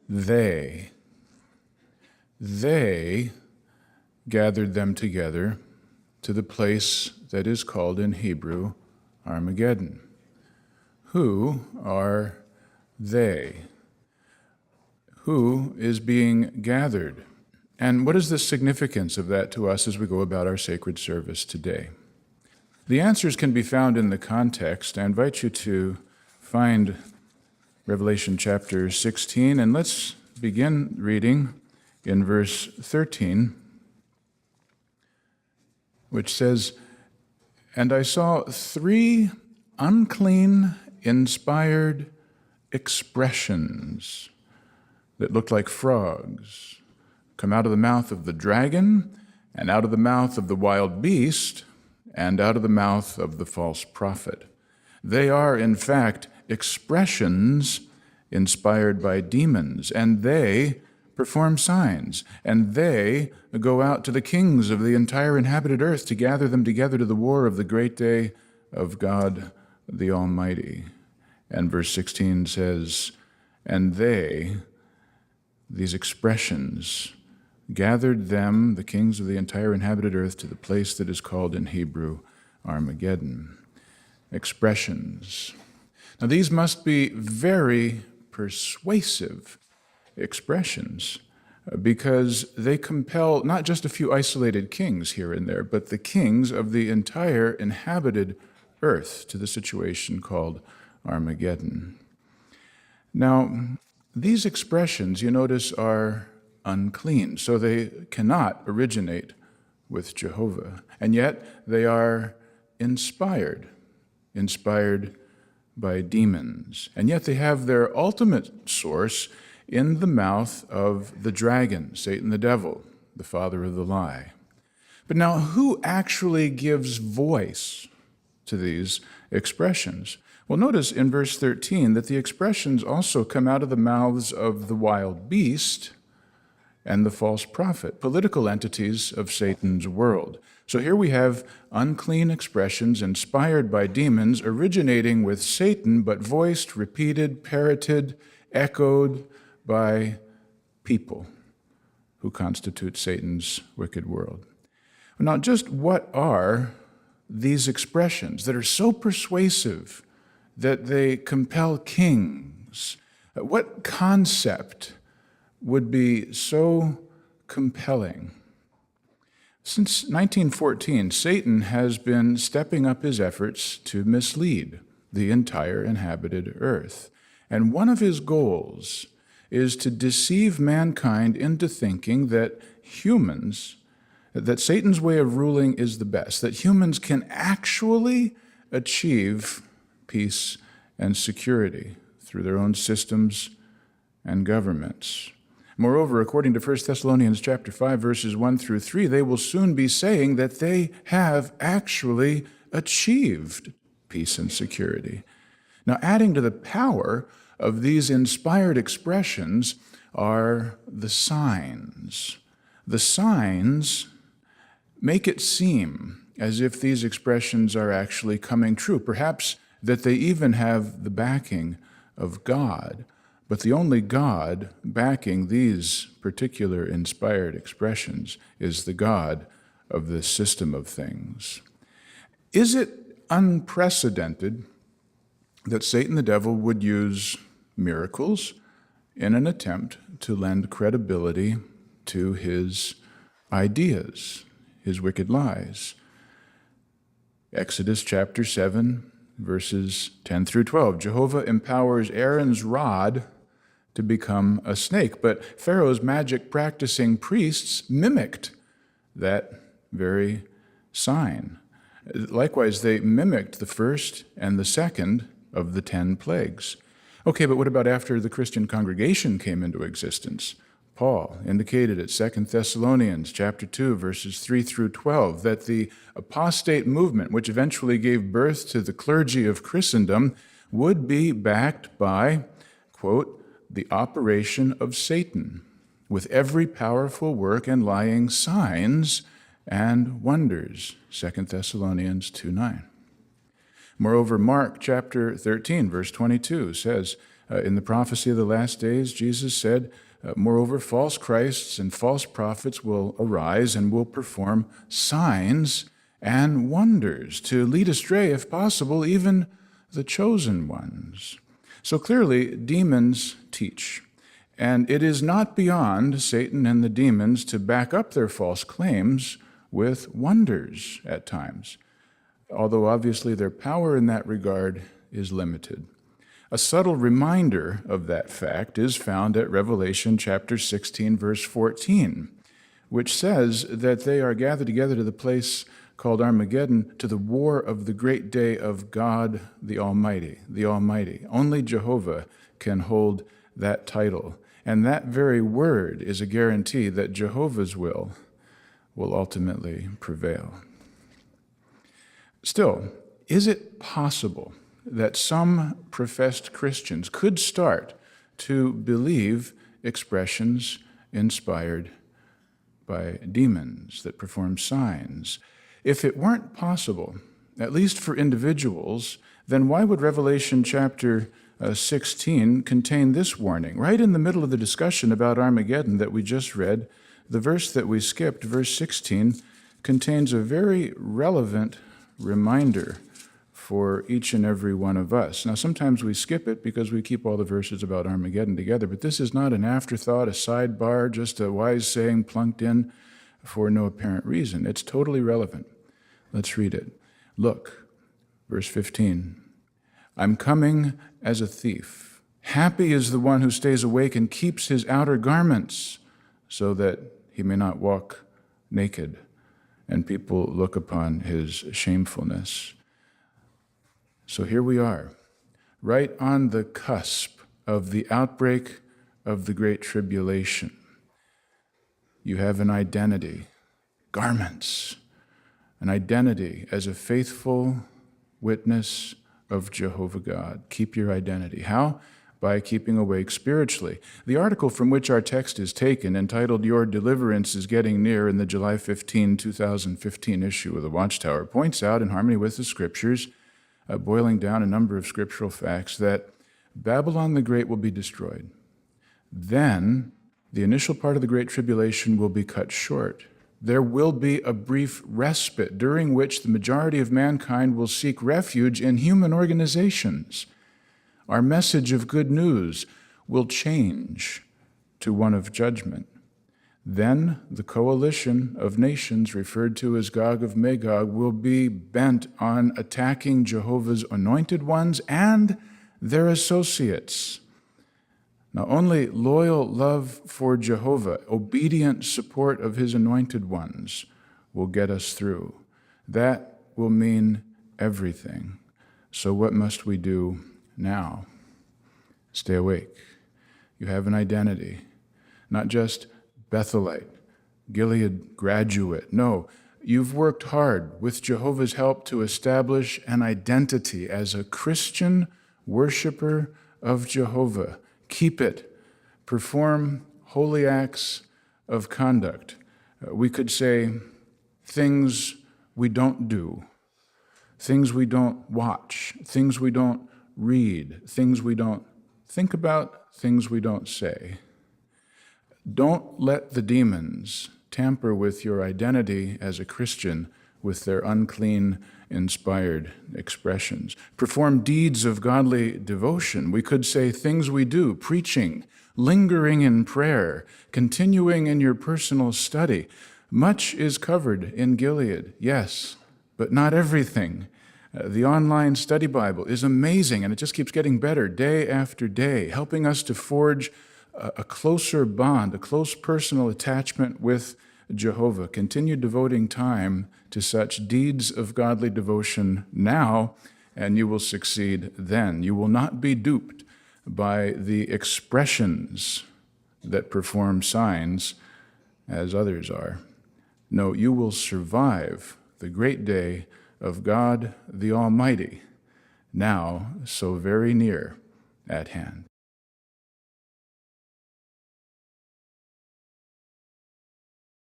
They gathered them together to the place that is called in Hebrew Armageddon. Who are they? Who is being gathered? And what is the significance of that to us as we go about our sacred service today? The answers can be found in the context. I invite you to find Revelation chapter 16, and let's begin reading in verse 13, which says, "And I saw 3 unclean, inspired expressions that looked like frogs come out of the mouth of the dragon, and out of the mouth of the wild beast, and out of the mouth of the false prophet. They are, in fact, expressions inspired by demons, and they perform signs, and they go out to the kings of the entire inhabited earth to gather them together to the war of the great day of God the Almighty." And verse 16 says, "And these expressions, gathered them, the kings of the entire inhabited earth, to the place that is called in Hebrew Armageddon." Expressions. Now, these must be very persuasive expressions because they compel not just a few isolated kings here and there, but the kings of the entire inhabited earth to the situation called Armageddon. Now, these expressions, you notice, are unclean, so they cannot originate with Jehovah, and yet they are inspired by demons, and yet they have their ultimate source in the mouth of the dragon, Satan the devil, the father of the lie. But now, who actually gives voice to these expressions? Well, notice in verse 13 that the expressions also come out of the mouths of the wild beast and the false prophet, political entities of Satan's world. So here we have unclean expressions inspired by demons originating with Satan, but voiced, repeated, parroted, echoed by people who constitute Satan's wicked world. Now, just what are these expressions that are so persuasive that they compel kings? What concept would be so compelling? Since 1914, Satan has been stepping up his efforts to mislead the entire inhabited earth. And one of his goals is to deceive mankind into thinking that that Satan's way of ruling is the best, that humans can actually achieve peace and security through their own systems and governments. Moreover, according to 1 Thessalonians chapter 5, verses 1 through 3, they will soon be saying that they have actually achieved peace and security. Now, adding to the power of these inspired expressions are the signs. The signs make it seem as if these expressions are actually coming true, perhaps that they even have the backing of God. But the only God backing these particular inspired expressions is the God of this system of things. Is it unprecedented that Satan the devil would use miracles in an attempt to lend credibility to his ideas, his wicked lies? Exodus chapter 7, verses 10 through 12. Jehovah empowers Aaron's rod to become a snake, but Pharaoh's magic-practicing priests mimicked that very sign. Likewise, they mimicked the first and the second of the 10 plagues. Okay, but what about after the Christian congregation came into existence? Paul indicated at 2 Thessalonians chapter 2, verses 3 through 12, that the apostate movement, which eventually gave birth to the clergy of Christendom, would be backed by, quote, "the operation of Satan, with every powerful work and lying signs and wonders," 2 Thessalonians 2:9. Moreover, Mark chapter 13, verse 22 says, In the prophecy of the last days, Jesus said, moreover, false Christs and false prophets will arise and will perform signs and wonders to lead astray, if possible, even the chosen ones. So clearly, demons teach. And it is not beyond Satan and the demons to back up their false claims with wonders at times, although obviously their power in that regard is limited. A subtle reminder of that fact is found at Revelation chapter 16, verse 14, which says that they are gathered together to the place called Armageddon, to the war of the great day of God the Almighty, the Almighty. Only Jehovah can hold that title. And that very word is a guarantee that Jehovah's will ultimately prevail. Still, is it possible that some professed Christians could start to believe expressions inspired by demons that perform signs? If it weren't possible, at least for individuals, then why would Revelation chapter 16 contain this warning? Right in the middle of the discussion about Armageddon that we just read, the verse that we skipped, verse 16, contains a very relevant reminder for each and every one of us. Now, sometimes we skip it because we keep all the verses about Armageddon together, but this is not an afterthought, a sidebar, just a wise saying plunked in for no apparent reason. It's totally relevant. Let's read it. Look, verse 15. I'm coming as a thief. Happy is the one who stays awake and keeps his outer garments, so that he may not walk naked, and people look upon his shamefulness. So here we are, right on the cusp of the outbreak of the Great Tribulation. You have an identity, garments, an identity as a faithful witness of Jehovah God. Keep your identity. How? By keeping awake spiritually. The article from which our text is taken, entitled Your Deliverance is Getting Near, in the July 15, 2015 issue of the Watchtower, points out, in harmony with the Scriptures, boiling down a number of scriptural facts, that Babylon the Great will be destroyed. Then the initial part of the Great Tribulation will be cut short. There will be a brief respite during which the majority of mankind will seek refuge in human organizations. Our message of good news will change to one of judgment. Then the coalition of nations, referred to as Gog of Magog, will be bent on attacking Jehovah's anointed ones and their associates. Now, only loyal love for Jehovah, obedient support of his anointed ones, will get us through. That will mean everything. So what must we do now? Stay awake. You have an identity, not just Bethelite, Gilead graduate. No, you've worked hard with Jehovah's help to establish an identity as a Christian worshiper of Jehovah. Keep it. Perform holy acts of conduct. We could say things we don't do, things we don't watch, things we don't read, things we don't think about, things we don't say. Don't let the demons tamper with your identity as a Christian with their unclean, inspired expressions. Perform deeds of godly devotion. We could say things we do, preaching, lingering in prayer, continuing in your personal study. Much is covered in Gilead, yes, but not everything. The online study Bible is amazing, and it just keeps getting better day after day, helping us to forge a closer bond, a close personal attachment with Jehovah. Continue devoting time to such deeds of godly devotion now, and you will succeed then. You will not be duped by the expressions that perform signs as others are. No, you will survive the great day of God the Almighty, now so very near at hand.